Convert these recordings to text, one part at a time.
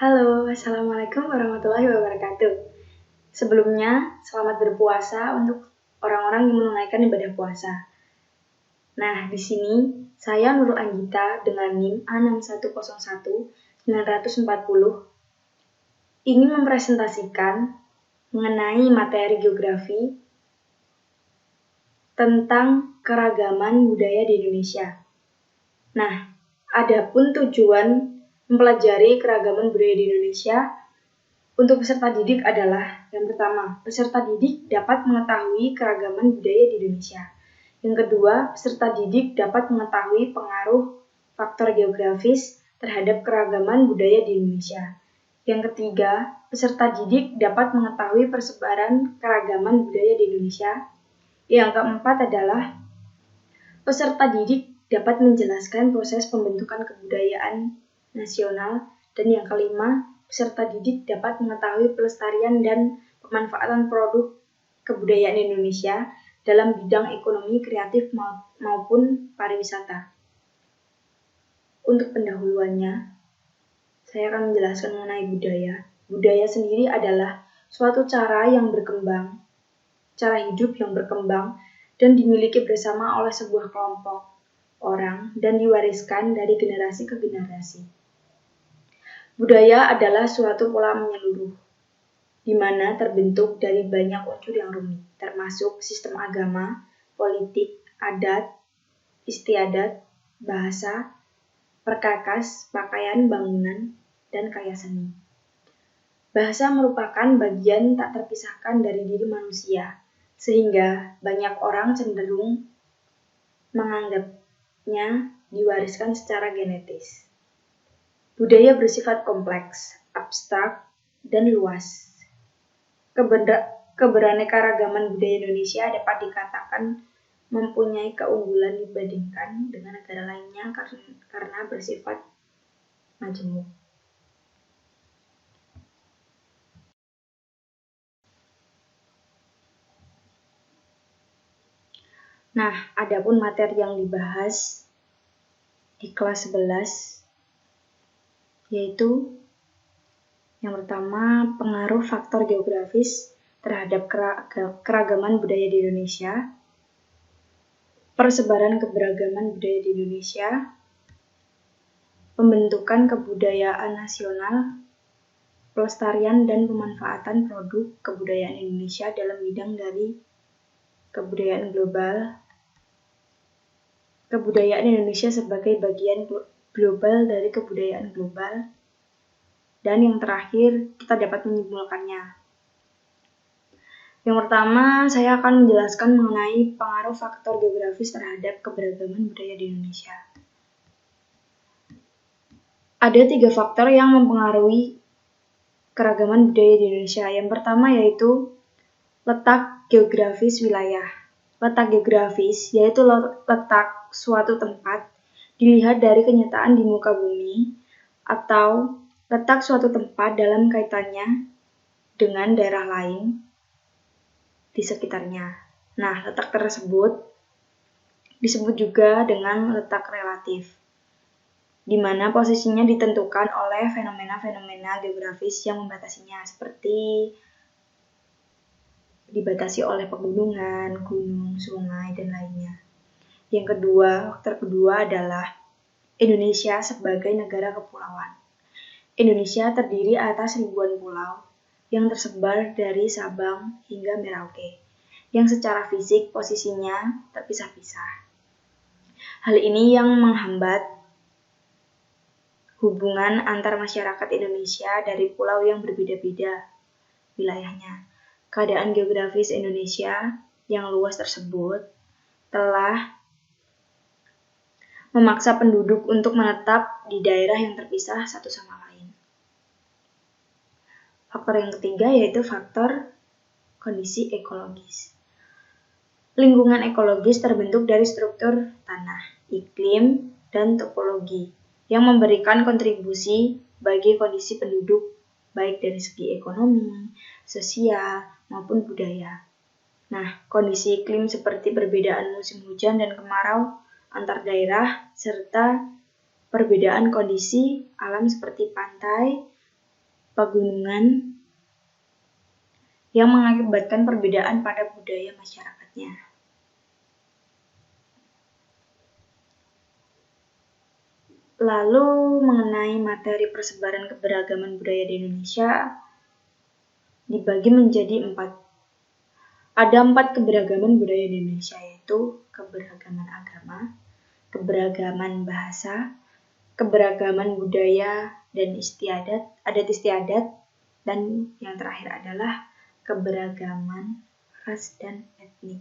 Halo, Assalamualaikum warahmatullahi wabarakatuh. Sebelumnya, selamat berpuasa untuk orang-orang yang menunaikan ibadah puasa. Nah, di sini saya Nurul Anggita dengan NIM A6101-940 ingin mempresentasikan mengenai materi geografi tentang keragaman budaya di Indonesia. Nah, adapun tujuan mempelajari keragaman budaya di Indonesia untuk peserta didik adalah yang pertama, peserta didik dapat mengetahui keragaman budaya di Indonesia. Yang kedua, peserta didik dapat mengetahui pengaruh faktor geografis terhadap keragaman budaya di Indonesia. Yang ketiga, peserta didik dapat mengetahui persebaran keragaman budaya di Indonesia. Yang keempat adalah peserta didik dapat menjelaskan proses pembentukan kebudayaan nasional. Dan yang kelima, peserta didik dapat mengetahui pelestarian dan pemanfaatan produk kebudayaan Indonesia dalam bidang ekonomi kreatif maupun pariwisata. Untuk pendahuluannya, saya akan menjelaskan mengenai budaya. Budaya sendiri adalah suatu cara yang berkembang, cara hidup yang berkembang dan dimiliki bersama oleh sebuah kelompok orang dan diwariskan dari generasi ke generasi. Budaya adalah suatu pola menyeluruh, di mana terbentuk dari banyak unsur yang rumit, termasuk sistem agama, politik, adat, istiadat, bahasa, perkakas, pakaian, bangunan, dan karya seni. Bahasa merupakan bagian tak terpisahkan dari diri manusia, sehingga banyak orang cenderung menganggapnya diwariskan secara genetis. Budaya bersifat kompleks, abstrak, dan luas. Keberaneka-ragaman budaya Indonesia dapat dikatakan mempunyai keunggulan dibandingkan dengan negara lainnya karena bersifat majemuk. Nah, adapun materi yang dibahas di kelas 11 yaitu yang pertama, pengaruh faktor geografis terhadap keragaman budaya di Indonesia, persebaran keberagaman budaya di Indonesia, pembentukan kebudayaan nasional, pelestarian dan pemanfaatan produk kebudayaan Indonesia dalam bidang dari kebudayaan global, kebudayaan Indonesia sebagai bagian global dari kebudayaan global, dan yang terakhir kita dapat menyimpulkannya. Yang pertama, saya akan menjelaskan mengenai pengaruh faktor geografis terhadap keberagaman budaya di Indonesia. Ada 3 faktor yang mempengaruhi keragaman budaya di Indonesia. Yang pertama yaitu letak geografis wilayah. Letak geografis yaitu letak suatu tempat dilihat dari kenyataan di muka bumi atau letak suatu tempat dalam kaitannya dengan daerah lain di sekitarnya. Nah, letak tersebut disebut juga dengan letak relatif, di mana posisinya ditentukan oleh fenomena-fenomena geografis yang membatasinya, seperti dibatasi oleh pegunungan, gunung, sungai, dan lainnya. Yang kedua, faktor kedua adalah Indonesia sebagai negara kepulauan. Indonesia terdiri atas ribuan pulau yang tersebar dari Sabang hingga Merauke, yang secara fisik posisinya terpisah-pisah. Hal ini yang menghambat hubungan antar masyarakat Indonesia dari pulau yang berbeda-beda wilayahnya. Keadaan geografis Indonesia yang luas tersebut telah memaksa penduduk untuk menetap di daerah yang terpisah satu sama lain. Faktor yang ketiga yaitu faktor kondisi ekologis. Lingkungan ekologis terbentuk dari struktur tanah, iklim, dan topologi yang memberikan kontribusi bagi kondisi penduduk baik dari segi ekonomi, sosial, maupun budaya. Nah, kondisi iklim seperti perbedaan musim hujan dan kemarau antar daerah, serta perbedaan kondisi alam seperti pantai, pegunungan yang mengakibatkan perbedaan pada budaya masyarakatnya. Lalu mengenai materi persebaran keberagaman budaya di Indonesia dibagi menjadi 4. Ada 4 keberagaman budaya di Indonesia, yaitu keberagaman agama, keberagaman bahasa, keberagaman budaya dan adat istiadat, dan yang terakhir adalah keberagaman ras dan etnik.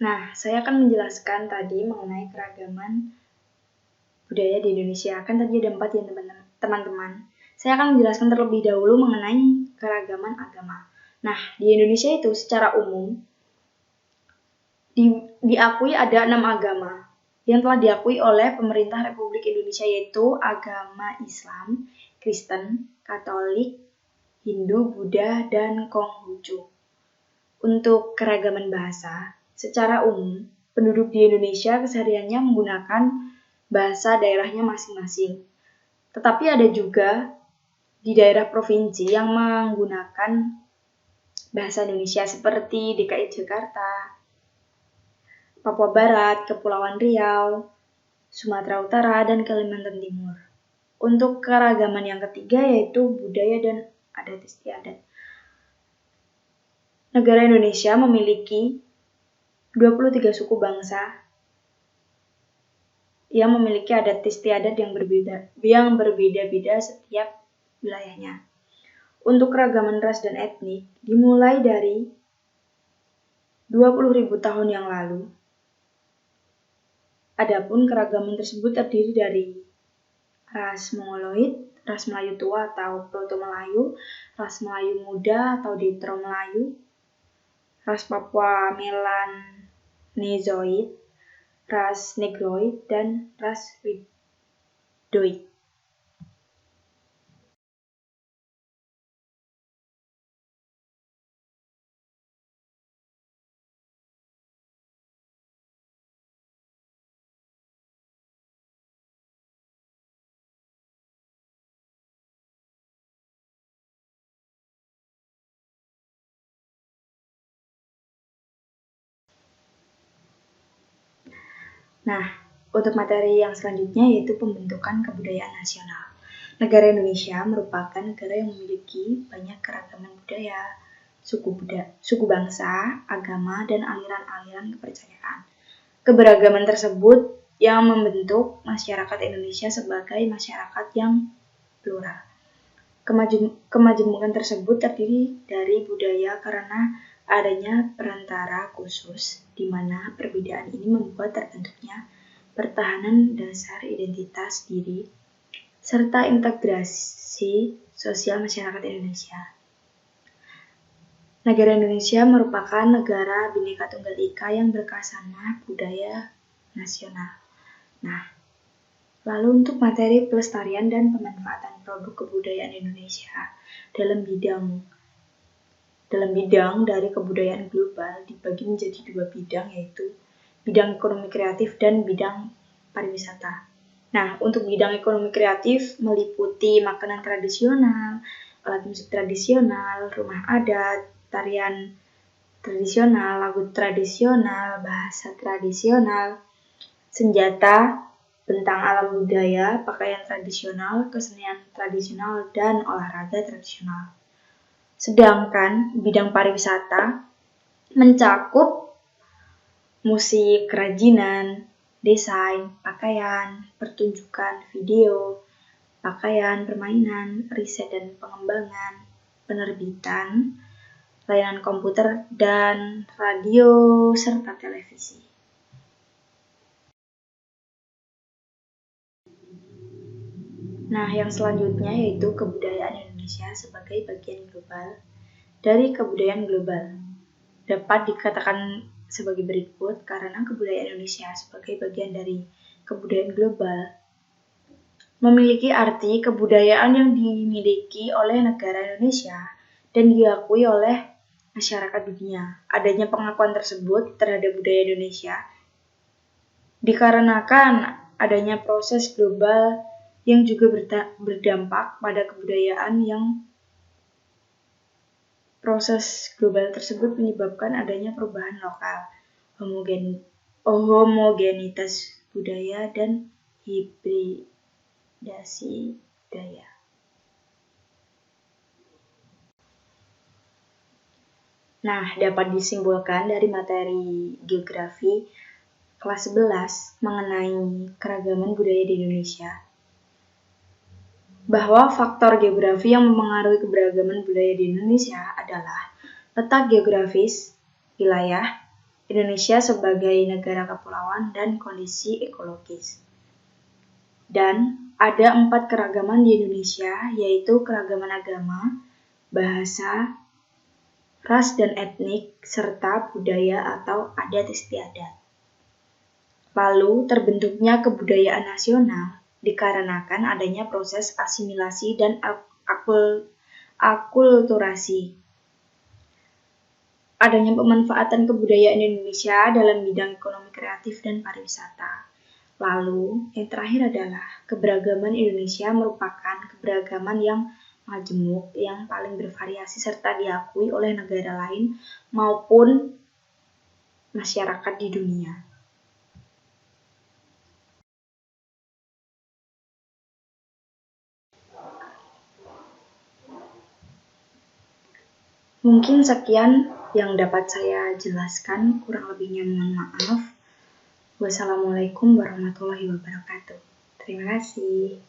Nah, saya akan menjelaskan tadi mengenai keragaman budaya di Indonesia. Kan tadi ada 4 ya teman-teman. Saya akan menjelaskan terlebih dahulu mengenai keragaman agama. Nah, di Indonesia itu secara umum diakui ada 6 agama yang telah diakui oleh pemerintah Republik Indonesia, yaitu agama Islam, Kristen, Katolik, Hindu, Buddha, dan Konghucu. Untuk keragaman bahasa, secara umum penduduk di Indonesia kesehariannya menggunakan bahasa daerahnya masing-masing. Tetapi ada juga di daerah provinsi yang menggunakan bahasa Indonesia seperti DKI Jakarta, Papua Barat, Kepulauan Riau, Sumatera Utara, dan Kalimantan Timur. Untuk keragaman yang ketiga yaitu budaya dan adat istiadat. Negara Indonesia memiliki 23 suku bangsa yang memiliki adat istiadat yang berbeda-beda setiap wilayahnya. Untuk keragaman ras dan etnik dimulai dari 20.000 tahun yang lalu. Adapun keragaman tersebut terdiri dari ras Mongoloid, ras Melayu tua atau Proto-Melayu, ras Melayu muda atau Deutero-Melayu, ras Papua Melanezoid, ras Negroid, dan ras Widoid. Nah, untuk materi yang selanjutnya yaitu pembentukan kebudayaan nasional. Negara Indonesia merupakan negara yang memiliki banyak keragaman budaya, suku bangsa, agama, dan aliran-aliran kepercayaan. Keberagaman tersebut yang membentuk masyarakat Indonesia sebagai masyarakat yang plural. Kemajemukan tersebut terdiri dari budaya karena adanya perantara khusus, di mana perbedaan ini membuat terbentuknya pertahanan dasar identitas diri, serta integrasi sosial masyarakat Indonesia. Negara Indonesia merupakan negara Bhinneka Tunggal Ika yang berkhasanah budaya nasional. Nah, lalu untuk materi pelestarian dan pemanfaatan produk kebudayaan Indonesia dalam bidang dari kebudayaan global dibagi menjadi 2 bidang, yaitu bidang ekonomi kreatif dan bidang pariwisata. Nah, untuk bidang ekonomi kreatif meliputi makanan tradisional, alat musik tradisional, rumah adat, tarian tradisional, lagu tradisional, bahasa tradisional, senjata, bentang alam budaya, pakaian tradisional, kesenian tradisional, dan olahraga tradisional. Sedangkan bidang pariwisata mencakup musik, kerajinan, desain, pakaian, pertunjukan video, pakaian, permainan, riset dan pengembangan, penerbitan, layanan komputer, dan radio, serta televisi. Nah, yang selanjutnya yaitu kebudayaan Indonesia sebagai bagian global dari kebudayaan global. Dapat dikatakan sebagai berikut karena kebudayaan Indonesia sebagai bagian dari kebudayaan global memiliki arti kebudayaan yang dimiliki oleh negara Indonesia dan diakui oleh masyarakat dunia. Adanya pengakuan tersebut terhadap budaya Indonesia Dikarenakan adanya proses global yang juga berdampak pada kebudayaan yang proses global tersebut menyebabkan adanya perubahan lokal, homogenitas budaya, dan hibridasi budaya. Nah, dapat disimpulkan dari materi geografi kelas 11 mengenai keragaman budaya di Indonesia, bahwa faktor geografi yang mempengaruhi keberagaman budaya di Indonesia adalah letak geografis, wilayah, Indonesia sebagai negara kepulauan, dan kondisi ekologis. Dan ada 4 keragaman di Indonesia, yaitu keragaman agama, bahasa, ras dan etnik, serta budaya atau adat istiadat. Lalu terbentuknya kebudayaan nasional dikarenakan adanya proses asimilasi dan akulturasi. Adanya pemanfaatan kebudayaan Indonesia dalam bidang ekonomi kreatif dan pariwisata. Lalu, yang terakhir adalah keberagaman Indonesia merupakan keberagaman yang majemuk, yang paling bervariasi serta diakui oleh negara lain maupun masyarakat di dunia. Mungkin sekian yang dapat saya jelaskan, kurang lebihnya mohon maaf. Wassalamualaikum warahmatullahi wabarakatuh. Terima kasih.